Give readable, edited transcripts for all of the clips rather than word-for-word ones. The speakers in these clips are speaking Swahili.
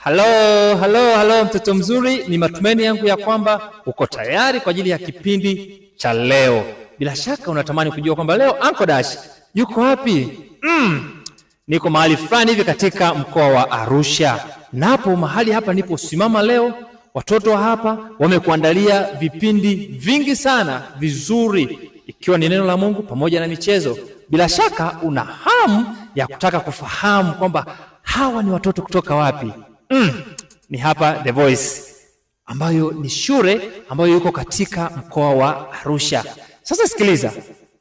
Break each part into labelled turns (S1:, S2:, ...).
S1: Halo mtoto mzuri, ni matumaini yangu ya kwamba uko tayari kwa ajili ya kipindi cha leo. Bila shaka unatamani kujua kwamba leo Uncle Dash yuko wapi? Niko mahali fulani hivi katika mkoa wa Arusha. Napo mahali hapa nipo simama leo, watoto hapa wamekuandalia vipindi vingi sana vizuri, ikiwa ni neno la Mungu pamoja na michezo. Bila shaka una hamu ya kutaka kufahamu kwamba hawa ni watoto kutoka wapi. Ni hapa The Voice, ambayo ni shule ambayo yuko katika mkoa wa Arusha. Sasa sikiliza,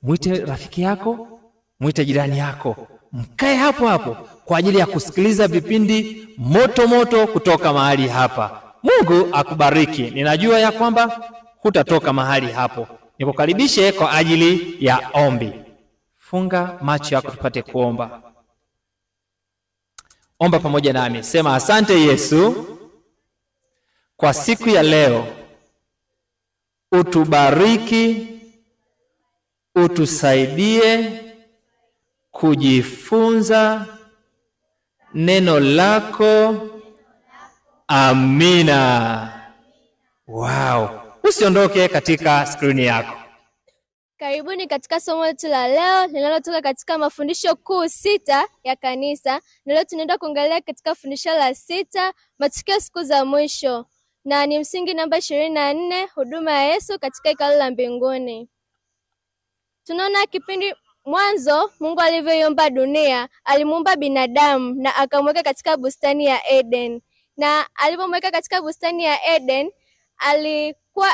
S1: mwite rafiki yako, mwite jirani yako, mkae hapo hapo kwa ajili ya kusikiliza vipindi moto kutoka mahali hapa. Mungu akubariki. Ninajua ya kwamba hutatoka mahali hapo. Nikukaribishe kwa ajili ya ombi. Funga macho yako tupate kuomba. Omba pamoja nami. Sema: asante Yesu kwa siku ya leo. Utubariki, utusaidie kujifunza neno lako. Amina. Wow. Usiondoke katika skrini yako.
S2: Karibuni katika somo letu la leo linalotoka katika mafundisho kuu 6 ya kanisa. Na leo tunaenda kuangalia katika fundisho la 6, matukio siku za mwisho. Na ni msingi namba 24, huduma ya Yesu katika hekalu la mbinguni. Tunaona kipindi mwanzo Mungu alivyoiumba dunia, alimuumba binadamu na akamweka katika bustani ya Eden. Na alipomweka katika bustani ya Eden, alikuwa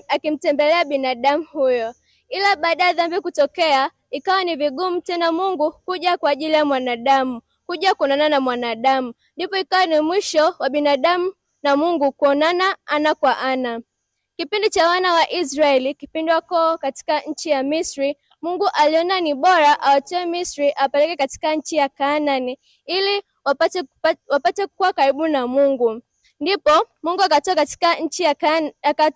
S2: akimtembelea binadamu huyo. Ila baada ya dhambi kutokea, ikawa ni vigumu tena Mungu kuja kwa ajili ya mwanadamu, kuja kuonana na mwanadamu. Ndipo ikawa ni mwisho wa binadamu na Mungu kuonana ana kwa ana. Kipindi cha wana wa Israeli, kipindi wako katika nchi ya Misri, Mungu aliona ni bora awatoe Misri apeleke katika nchi ya Kanaani ili wapate kuwa karibu na Mungu. Ndipo Mungu akatoka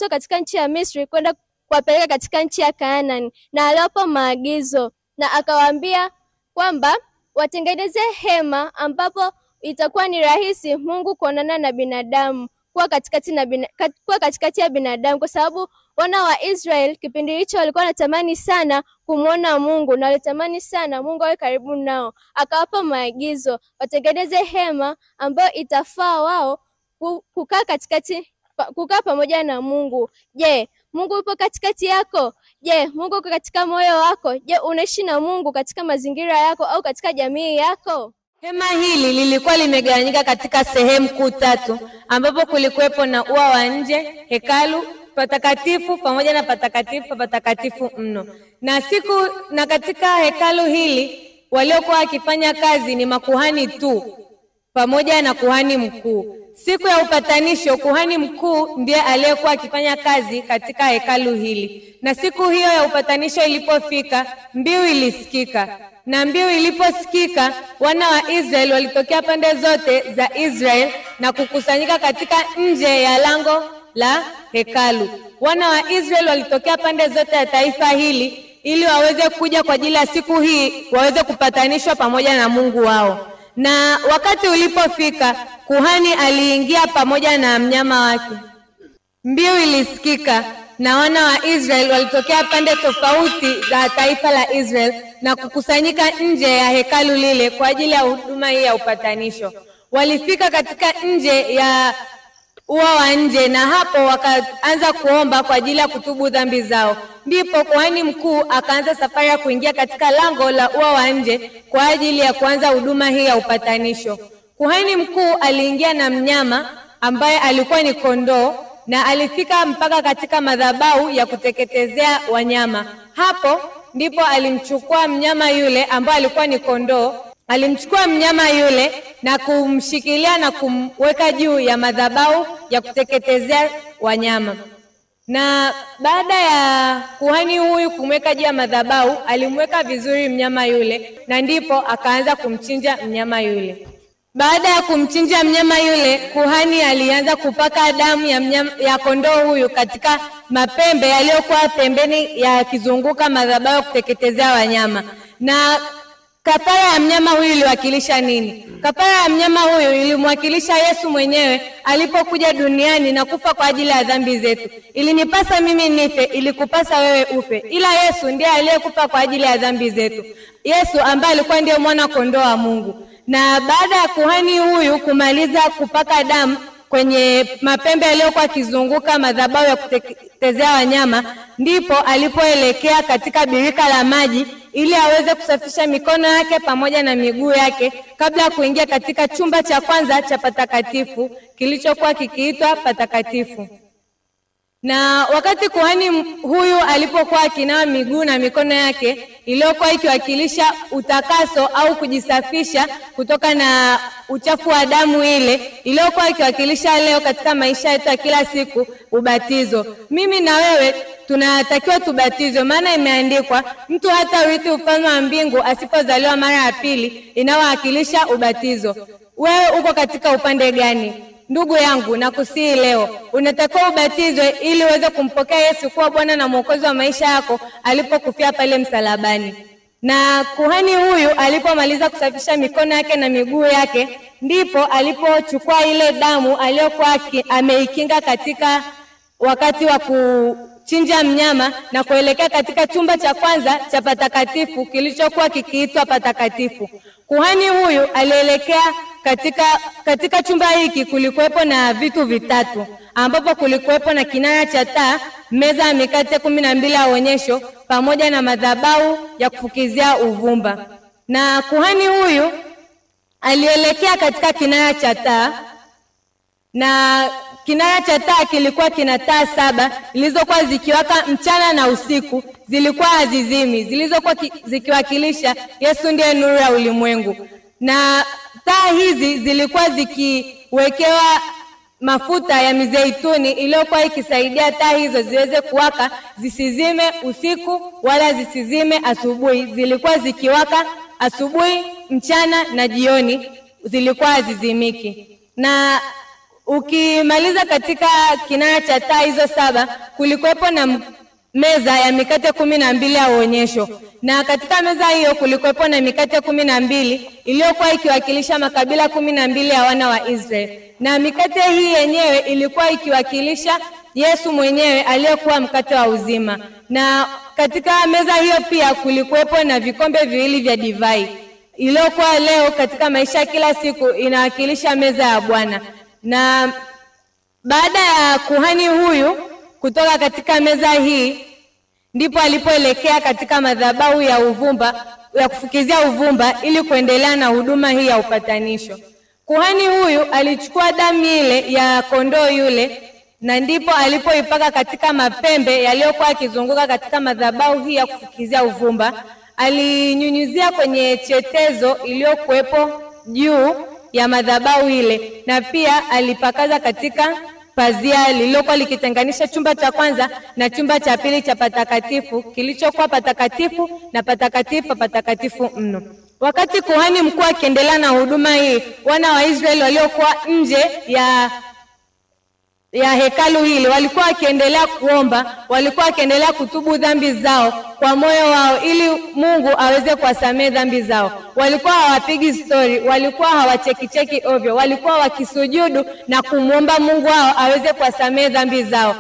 S2: katika nchi ya Misri kwenda kuwapeleka katika nchi ya Kanaani, na aliwapa maagizo na akawaambia kwamba watengeneze hema ambapo itakuwa ni rahisi Mungu kuonana na binadamu, kuwa katikati ya binadamu, kwa sababu wana wa Israeli kipindi hicho walikuwa wanatamani sana kumuona Mungu na walitamani sana Mungu awe karibu nao. Akawapa maagizo watengeneze hema ambayo itafaa wao kukaa pamoja na Mungu. Je, Mungu yupo katikati yako? Je, Mungu yuko katika moyo wako? Je, unaishi na Mungu katika mazingira yako au katika jamii yako?
S3: Hema hili lilikuwa limegawanyika katika sehemu kuu 3, ambapo kulikuwepo na ua wa nje, hekalu, patakatifu pamoja na patakatifu mno. Na katika hekalu hili waliokuwa wakifanya kazi ni makuhani tu pamoja na kuhani mkuu. Siku ya upatanisho, kuhani mkuu ndiye aliyekuwa akifanya kazi katika hekalu hili. Na siku hiyo ya upatanisho ilipofika, mbiu ilisikika. Na mbiu iliposikika, wana wa Israeli walitokea pande zote za Israeli na kukusanyika katika nje ya lango la hekalu. Wana wa Israeli walitokea pande zote ya taifa hili ili waweze kuja kwa ajili ya siku hii, waweze kupatanishwa pamoja na Mungu wao. Na wakati ulipofika, kuhani aliingia pamoja na mnyama wake. Mbiu ilisikika na wana wa Israeli walitokea pande tofauti za taifa la Israeli na kukusanyika nje ya hekalu lile kwa ajili ya huduma hii ya upatanisho. Walifika katika nje ya ua wa nje, na hapo wakaanza kuomba kwa ajili ya kutubu dhambi zao. Ndipo kuhani mkuu akaanza safari ya kuingia katika lango la ua wa nje kwa ajili ya kuanza huduma hii ya upatanisho. Kuhani mkuu aliingia na mnyama ambaye alikuwa ni kondoo, na alifika mpaka katika madhabahu ya kuteketezea wanyama. Hapo ndipo alimchukua mnyama yule ambaye alikuwa ni kondoo. Alimchukua mnyama yule na kumshikilia na kumweka juu ya madhabahu ya kuteketezea wanyama. Na baada ya kuhani huyu kumweka juu ya madhabahu, alimweka vizuri mnyama yule, na ndipo akaanza kumchinja mnyama yule. Baada ya kumchinja mnyama yule, kuhani alianza kupaka damu ya kondoo huyu katika mapembe yaliyokuwa pembeni yakizunguka madhabahu ya kuteketezea wanyama. Na kafara ya mnyama huyu iliwakilisha nini? Kafara ya mnyama huyu ilimwakilisha Yesu mwenyewe alipokuja duniani na kufa kwa ajili ya dhambi zetu. Ilinipasa mimi nife, ilikupasa wewe ufe. Ila Yesu ndiye aliyekufa kwa ajili ya dhambi zetu. Yesu ambaye alikuwa ndiye mwana kondoo wa Mungu. Na baada ya kuhani huyu kumaliza kupaka damu kwenye mapembe yaliyokuwa kizunguka madhabahu ya kuteketezea wanyama, ndipo alipoelekea katika birika la maji ili aweze kusafisha mikono yake pamoja na miguu yake kabla ya kuingia katika chumba cha kwanza cha patakatifu kilichokuwa kikiitwa patakatifu. Na wakati kuhani huyu alipokuwa akinawa miguu na mikono yake iliyokuwa ikiwakilisha utakaso au kujisafisha kutoka na uchafu wa damu ile iliyokuwa ikiwakilisha leo katika maisha yetu ya kila siku, ubatizo. Mimi na wewe tunatakiwa tubatizwe, maana imeandikwa mtu hata urithi ufalme wa mbingu asipozaliwa mara ya pili, inawakilisha ubatizo. Wewe uko katika upande gani? Ndugu yangu, nakusihi leo unatakiwa ubatizwe ili uweze kumpokea Yesu kuwa Bwana na Mwokozi wa maisha yako alipokufia pale msalabani. Na kuhani huyu alipomaliza kusafisha mikono yake na miguu yake, ndipo alipochukua ile damu aliyokuwa ameikinga katika wakati wa kuchinja mnyama na kuelekea katika chumba cha kwanza cha patakatifu kilichokuwa kikiitwa patakatifu. Kuhani huyu alielekea katika chumba hiki. Kulikuwepo na vitu vitatu, ambapo kulikuwepo na kinara cha taa, meza ya mikate 12 ya onyesho pamoja na madhabahu ya kufukizia uvumba. Na kuhani huyu alielekea katika kinara cha taa, na kinara cha taa kilikuwa kina taa 7 zilizokuwa zikiwaka mchana na usiku, zilikuwa hazizimi, zilizokuwa zikiwakilisha Yesu ndiye nuru ya ulimwengu. Na taa hizi zilikuwa zikiwekewa mafuta ya mizeituni iliyokuwa ikisaidia taa hizo ziweze kuwaka, zisizime usiku wala zisizime asubuhi. Zilikuwa zikiwaka asubuhi, mchana na jioni, zilikuwa hazizimiki. Na ukimaliza katika kinara cha taa hizo 7 kulikuwepo na meza ya mikate 12 ya onyesho. Na katika meza hiyo kulikuwepo na mikate 12 iliyokuwa ikiwakilisha makabila 12 ya wana wa Israeli. Na mikate hii yenyewe ilikuwa ikiwakilisha Yesu mwenyewe aliyekuwa mkate wa uzima. Na katika meza hiyo pia kulikuwepo na vikombe 2 vya divai iliyokuwa leo katika maisha ya kila siku inawakilisha meza ya Bwana. Na baada ya kuhani huyu kutoka katika meza hii, ndipo alipoelekea katika madhabahu ya uvumba ya kufukizia uvumba ili kuendelea na huduma hii ya upatanisho. Kuhani huyu alichukua damu ile ya kondoo yule, na ndipo alipoipaka katika mapembe yaliyokuwa yakizunguka katika madhabahu hii ya kufukizia uvumba. Alinyunyizia kwenye chetezo iliyokuwepo juu ya madhabahu ile, na pia alipakaza katika pazia lililokuwa likitenganisha chumba cha kwanza na chumba cha pili cha patakatifu kilichokuwa patakatifu na patakatifu mno. Wakati kuhani mkuu akiendelea na huduma hii, wana wa Israeli waliokuwa nje ya hekalu hili walikuwa wakiendelea kuomba, walikuwa wakiendelea kutubu dhambi zao kwa moyo wao ili Mungu aweze kuwasamehe dhambi zao. Walikuwa hawapigi story, walikuwa hawachekicheki ovyo, walikuwa wakisujudu na kumwomba Mungu wao aweze kuwasamehe dhambi zao.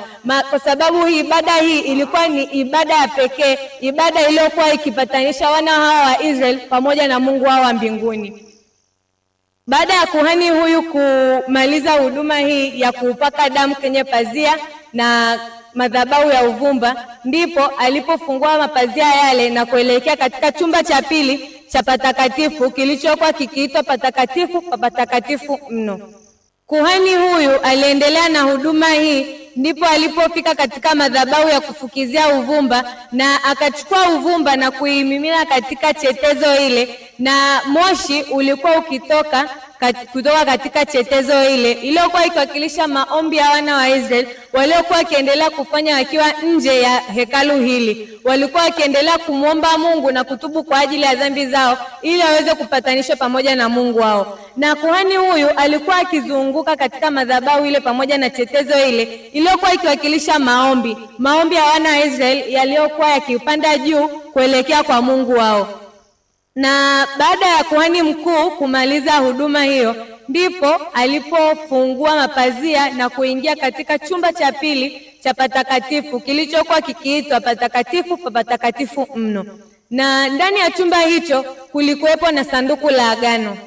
S3: Kwa sababu ibada hii ilikuwa ni ibada ya pekee, ibada iliyokuwa ikipatanisha wana hawa wa Israeli pamoja na Mungu wao wa mbinguni. Baada ya kuhani huyu kumaliza huduma hii ya kupaka damu kwenye pazia na madhabahu ya uvumba, ndipo alipofungua mapazia yale na kuelekea katika chumba cha pili cha patakatifu kilichokuwa kikiitwa patakatifu pa patakatifu mno. Kuhani huyu aliendelea na huduma hii, ndipo alipofika katika madhabahu ya kufukizia uvumba na akachukua uvumba na kuimimina katika chetezo ile, na moshi ulikuwa ukitoka kutoka katika chetezo ile iliyokuwa ikiwakilisha maombi ya wana wa Israeli waliokuwa wakiendelea kufanya wakiwa nje ya hekalu hili. Walikuwa wakiendelea kumwomba Mungu na kutubu kwa ajili ya dhambi zao ili waweze kupatanishwa pamoja na Mungu wao. Na kuhani huyu alikuwa akizunguka katika madhabahu ile pamoja na chetezo ile iliyokuwa ikiwakilisha maombi ya wana wa Israeli yaliyokuwa yakipanda juu kuelekea kwa Mungu wao. Na baada ya kuhani mkuu kumaliza huduma hiyo, ndipo alipofungua mapazia na kuingia katika chumba cha pili cha patakatifu kilichokuwa kikiitwa patakatifu pa patakatifu mno. Na ndani ya chumba hicho kulikuwepo na sanduku la agano.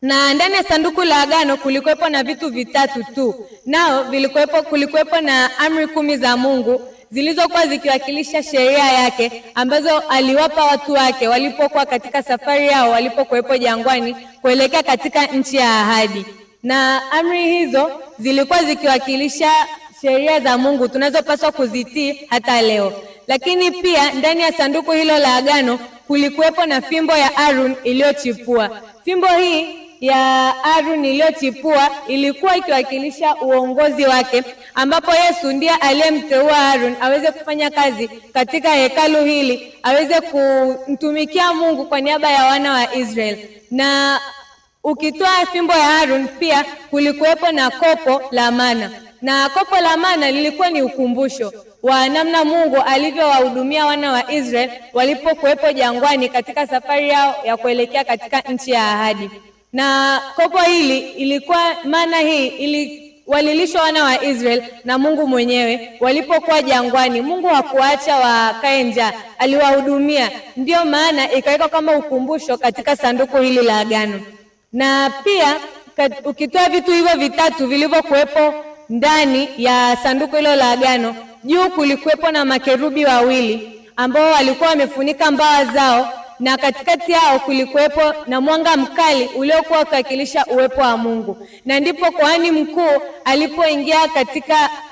S3: Na ndani ya sanduku la agano kulikuwepo na vitu vitatu tu. Nao kulikuwepo na amri 10 za Mungu zilizokuwa zikiwakilisha sheria yake ambazo aliwapa watu wake walipokuwa katika safari yao walipokuwepo jangwani kuelekea katika nchi ya ahadi. Na amri hizo zilikuwa zikiwakilisha sheria za Mungu tunazopaswa kuzitii hata leo. Lakini pia ndani ya sanduku hilo la agano kulikuwepo na fimbo ya Aaron iliyochipua. Fimbo hii ya Aaron iliyochipua ilikuwa ikiwakilisha uongozi wake, ambapo Yesu ndiye aliyemteua Aaron aweze kufanya kazi katika hekalu hili, aweze kumtumikia Mungu kwa niaba ya wana wa Israeli. Na ukitoa fimbo ya Aaron pia kulikuwepo na kopo la mana. Na kopo la mana lilikuwa ni ukumbusho wa namna Mungu alivyowahudumia wana wa Israeli walipokuwepo jangwani katika safari yao ya kuelekea katika nchi ya ahadi. Na kopo hili ilikuwa mana hii walilishwa wana wa Israeli na Mungu mwenyewe walipokuwa jangwani. Mungu hakuacha wakae njaa, aliwahudumia. Ndio maana ikawekwa kama ukumbusho katika sanduku hili la agano. Na pia ukitoa vitu hivyo vitatu vilivyokuwepo ndani ya sanduku hilo la agano, juu kulikuwepo na makerubi wawili ambao walikuwa wamefunika mbawa zao, na katikati yao kulikuwepo na mwanga mkali uliokuwa ukiwakilisha uwepo wa Mungu. Na ndipo kuhani mkuu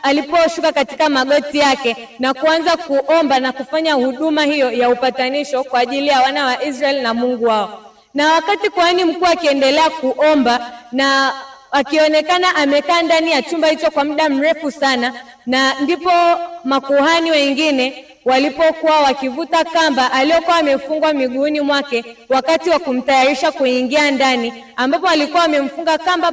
S3: aliposhuka katika magoti yake na kuanza kuomba na kufanya huduma hiyo ya upatanisho kwa ajili ya wana wa Israeli na Mungu wao. Na wakati kuhani mkuu akiendelea kuomba na akionekana amekaa ndani ya chumba hicho kwa muda mrefu sana, na ndipo makuhani wengine walipokuwa wakivuta kamba aliyokuwa amefungwa miguuni mwake wakati wa kumtayarisha kuingia ndani, ambapo alikuwa amemfunga kamba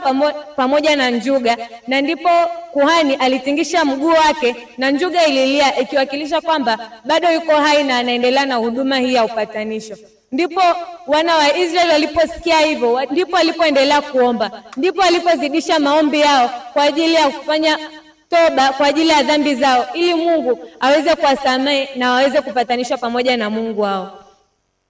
S3: pamoja na njuga. Na ndipo kuhani alitingisha mguu wake na njuga ililia, ikiwakilisha kwamba bado yuko hai na anaendelea na huduma hii ya upatanisho. Ndipo wana wa Israeli waliposikia hivyo, ndipo walipoendelea kuomba, ndipo walipozidisha maombi yao kwa ajili ya kufanya toba kwa ajili ya dhambi zao, ili Mungu aweze kuwasamehe na waweze kupatanishwa pamoja na Mungu wao.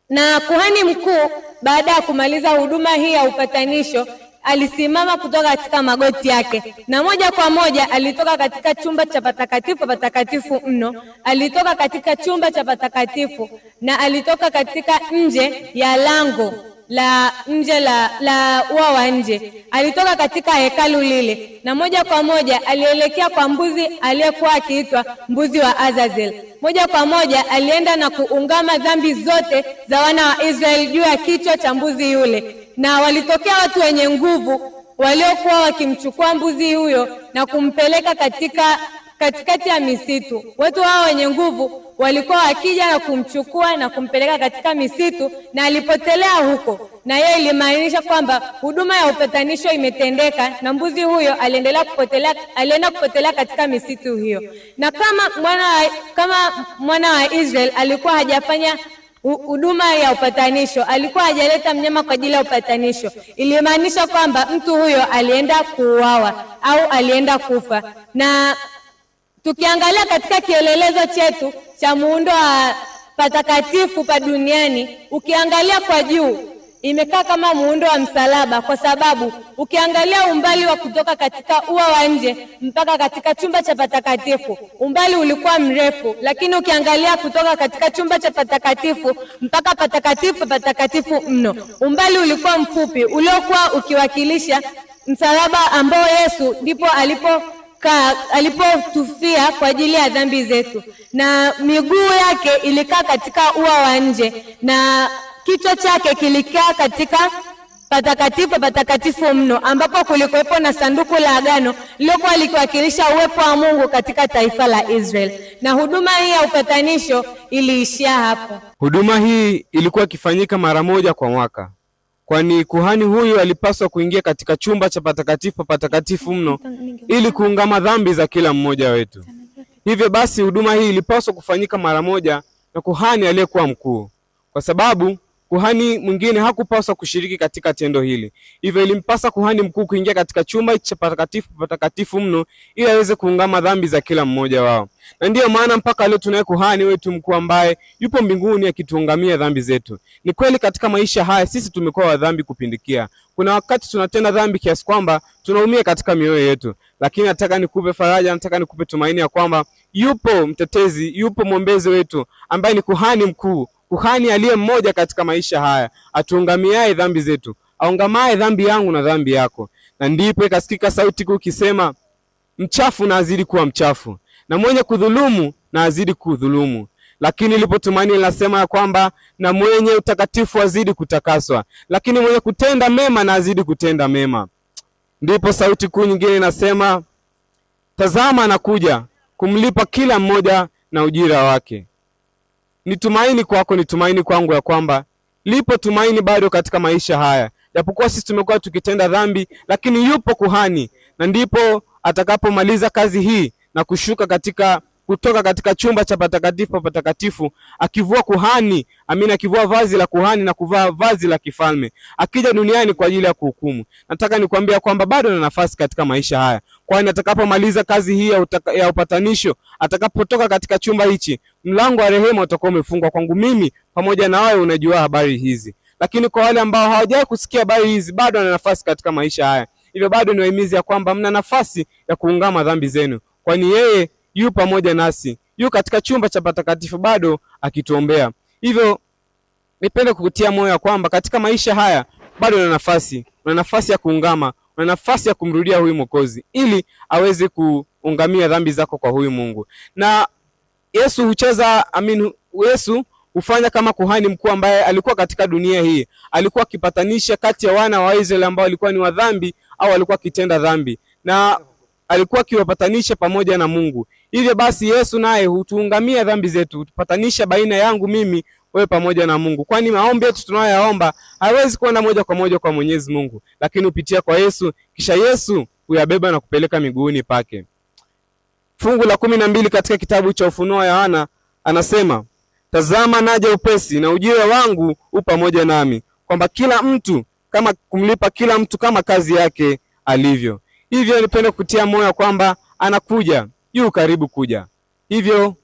S3: Na kuhani mkuu baada ya kumaliza huduma hii ya upatanisho alisimama kutoka katika magoti yake, na moja kwa moja alitoka katika chumba cha patakatifu patakatifu mno. Alitoka katika chumba cha patakatifu na alitoka katika nje ya lango la nje la ua wa nje. Alitoka katika hekalu lile na moja kwa moja alielekea kwa mbuzi aliyekuwa akiitwa mbuzi wa Azazel. Moja kwa moja alienda na kuungama dhambi zote za wana wa Israeli juu ya kichwa cha mbuzi yule. Na walitokea watu wenye nguvu waliokuwa wakimchukua mbuzi huyo na kumpeleka katikati ya misitu. Watu hao wenye nguvu walikuwa wakija na kumchukua na kumpeleka katika misitu, na alipotelea huko. Na yeye ilimaanisha kwamba huduma ya upatanisho imetendeka, na mbuzi huyo alienda kupotelea katika misitu hiyo. Na kama mwana wa Israeli alikuwa hajafanya huduma ya upatanisho, alikuwa hajaleta mnyama kwa ajili ya upatanisho, ilimaanisha kwamba mtu huyo alienda kuuawa au alienda kufa. Na tukiangalia katika kielelezo chetu cha muundo wa patakatifu pa duniani, ukiangalia kwa juu imekaa kama muundo wa msalaba, kwa sababu ukiangalia umbali wa kutoka katika ua wa nje mpaka katika chumba cha patakatifu, umbali ulikuwa mrefu, lakini ukiangalia kutoka katika chumba cha patakatifu mpaka patakatifu mno, umbali ulikuwa mfupi, uliokuwa ukiwakilisha msalaba ambao Yesu ndipo alipotufia kwa ajili ya dhambi zetu. Na miguu yake ilikaa katika ua wa nje na kichwa chake kilikaa katika patakatifu mno, ambapo kulikuwepo na sanduku la agano lilokuwa likiwakilisha uwepo wa Mungu katika taifa la Israeli. Na huduma hii ya upatanisho iliishia hapo.
S4: Huduma hii ilikuwa ikifanyika mara moja kwa mwaka, kwani kuhani huyu alipaswa kuingia katika chumba cha patakatifu mno ili kuungama dhambi za kila mmoja wetu. Hivyo basi huduma hii ilipaswa kufanyika mara moja na kuhani aliyekuwa mkuu, kwa sababu kuhani mwingine hakupaswa kushiriki katika tendo hili. Hivyo ilimpasa kuhani mkuu kuingia katika chumba cha patakatifu mno ili aweze kuungama dhambi za kila mmoja wao. Na ndiyo maana mpaka leo tunaye kuhani wetu mkuu ambaye yupo mbinguni akituungamia dhambi zetu. Ni kweli katika maisha haya sisi tumekuwa wa dhambi kupindikia. Kuna wakati tunatenda dhambi kiasi kwamba tunaumia katika mioyo yetu. Lakini nataka nikupe faraja, nataka nikupe tumaini ya kwamba yupo mtetezi, yupo mwombezi wetu ambaye ni kuhani mkuu, kuhani aliye mmoja katika maisha haya, atuungamiaye dhambi zetu, aungamaye dhambi yangu na dhambi yako. Na ndipo ikasikika sauti kuu ikisema, mchafu na azidi kuwa mchafu, na mwenye kudhulumu na azidi kudhulumu. Lakini lipo tumaini linasema ya kwamba na mwenye utakatifu azidi kutakaswa, lakini mwenye kutenda mema na azidi kutenda mema. Ndipo sauti kuu nyingine inasema, tazama anakuja kumlipa kila mmoja na ujira wake. Ni tumaini kwako, ni tumaini kwangu ya kwamba lipo tumaini bado katika maisha haya. Japokuwa sisi tumekuwa tukitenda dhambi, lakini yupo kuhani, na ndipo atakapomaliza kazi hii na kushuka kutoka katika chumba cha patakatifu akivua kuhani, akivua vazi la kuhani na kuvaa vazi la kifalme, akija duniani kwa ajili ya kuhukumu. Nataka nikwambia kwamba bado na nafasi katika maisha haya, kwani atakapomaliza kazi hii ya upatanisho, atakapotoka katika chumba hichi, mlango wa rehema utakuwa umefungwa kwangu mimi pamoja na wewe unajua habari hizi. Lakini kwa wale ambao hawajawahi kusikia habari hizi, bado na nafasi katika maisha haya. Hivyo bado niwahimiza ya kwamba mna nafasi ya kuungama dhambi zenu, kwani yeye yu pamoja nasi, yu katika chumba cha patakatifu bado akituombea. Hivyo nipende kukutia moyo kwamba katika maisha haya bado una nafasi ya kuungama, una nafasi ya kumrudia huyu Mwokozi ili aweze kuungamia dhambi zako kwa huyu Mungu. Na Yesu hufanya kama kuhani mkuu ambaye alikuwa katika dunia hii, alikuwa akipatanisha kati ya wana wa Israeli ambao walikuwa ni wa dhambi au walikuwa kitenda dhambi, na alikuwa akiwapatanisha pamoja na Mungu. Hivyo basi Yesu naye hutuungamia dhambi zetu, hutupatanisha baina yangu mimi wewe pamoja na Mungu. Kwani maombi yetu tunayoyaomba haiwezi kwenda moja kwa moja kwa Mwenyezi Mungu, lakini upitia kwa Yesu, kisha Yesu huyabeba na kupeleka miguuni pake. Fungu la 12 katika kitabu cha Ufunuo wa Yohana anasema, tazama naja upesi na ujira wangu u pamoja nami, kwamba kila mtu kama kumlipa kila mtu kama kazi yake alivyo. Hivyo nipende kutia moyo kwamba anakuja, yu karibu kuja. Hivyo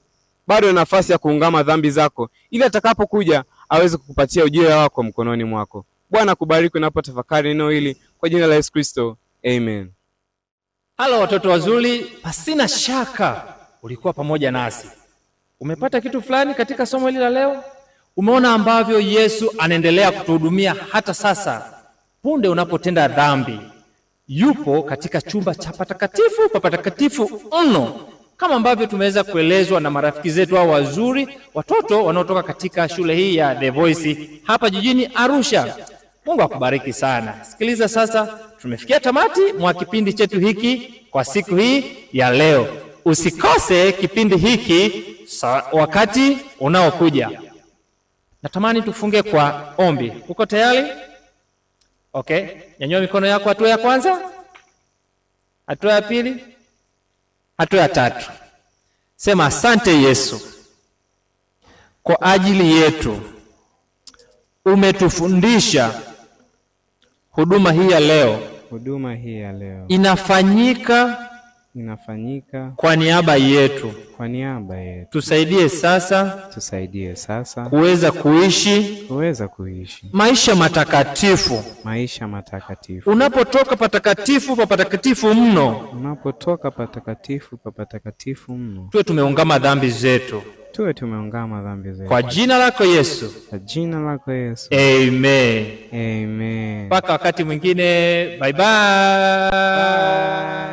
S4: bado nafasi ya kuungama dhambi zako ili atakapokuja aweze kukupatia ujira wako mkononi mwako. Bwana kubariki unapotafakari neno hili kwa jina la Yesu Kristo. Amen.
S1: Halo watoto wazuri, pasina shaka ulikuwa pamoja nasi. Umepata kitu fulani katika somo hili la leo? Umeona ambavyo Yesu anaendelea kutuhudumia hata sasa. Punde unapotenda dhambi, yupo katika chumba cha patakatifu mno, kama ambavyo tumeweza kuelezwa na marafiki zetu hao wazuri, watoto wanaotoka katika shule hii ya The Voice hapa jijini Arusha. Mungu akubariki sana. Sikiliza sasa, tumefikia tamati mwa kipindi chetu hiki kwa siku hii ya leo. Usikose kipindi hiki wakati unaokuja. Natamani tufunge kwa ombi. Uko tayari? Okay, nyanyua mikono yako. Hatua ya kwanza, hatua ya pili, hatua ya tatu. Sema, asante Yesu kwa ajili yetu. Umetufundisha huduma hii ya leo. Inafanyika kwa niaba yetu. Tusaidie sasa kuweza kuishi maisha matakatifu. Unapotoka patakatifu pa patakatifu mno, tuwe tumeungama dhambi zetu. Kwa jina lako Yesu. Amen. Mpaka wakati mwingine. Bye bye.